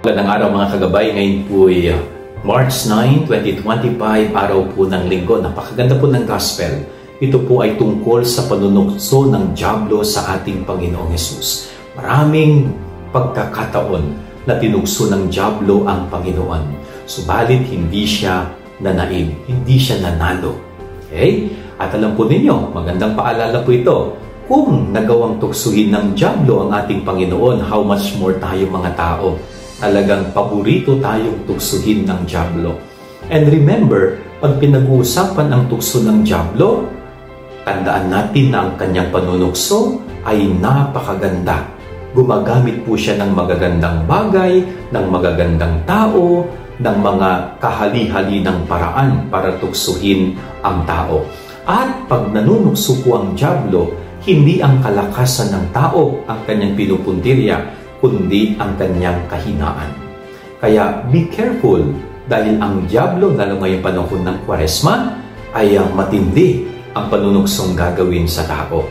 Magandang araw mga kagabay, ngayon po ay March 9, 2025, araw po ng linggo. Napakaganda po ng gospel. Ito po ay tungkol sa panunukso ng dyablo sa ating Panginoong Hesus. Maraming pagkakataon na tinukso ng dyablo ang Panginoon. Subalit hindi siya nanaig, hindi siya nanalo. Okay? At alam po ninyo, magandang paalala po ito. Kung nagawang tuksuhin ng dyablo ang ating Panginoon, how much more tayo mga tao? Talagang paborito tayong tuksuhin ng dyablo. And remember, pag pinag-uusapan ang tukso ng dyablo, tandaan natin na ang kanyang panunukso ay napakaganda. Gumagamit po siya ng magagandang bagay, ng magagandang tao, ng mga kahali-halinang paraan para tuksuhin ang tao. At pag nanunukso po ang dyablo, hindi ang kalakasan ng tao ang kanyang pinupuntirya, kundi ang kanyang kahinaan. Kaya be careful dahil ang dyablo, lalo ngayong panahon ng Kwaresma, ay matindi ang panunuksong gagawin sa tao.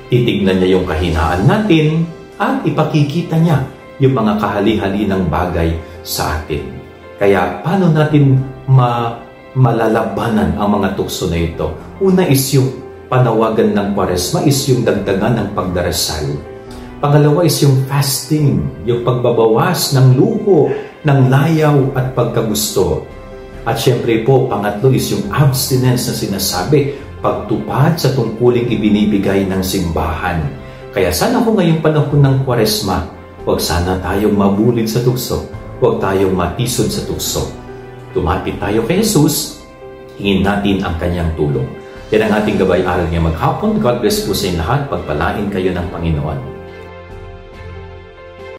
Titignan niya yung kahinaan natin at ipakikita niya yung mga kahali-halinang bagay sa atin. Kaya paano natin malalabanan ang mga tukso na ito? Una is yung panawagan ng Kwaresma, is yung dagdagan ng pagdarasal. Pangalawa is yung fasting, yung pagbabawas ng luho, ng layaw at pagkagusto. At syempre po, pangatlo is yung abstinence na sinasabi, pagtupad sa tungkuling ibinibigay ng simbahan. Kaya sana kung ngayong panahon ng Kwaresma, huwag sana tayong mabulid sa tukso, huwag tayong matisod sa tukso. Tumapit tayo kay Jesus, hingin natin ang kanyang tulong. Yan ang ating gabay-aral niya maghapon. God bless po sa inyo lahat. Pagpalain kayo ng Panginoon.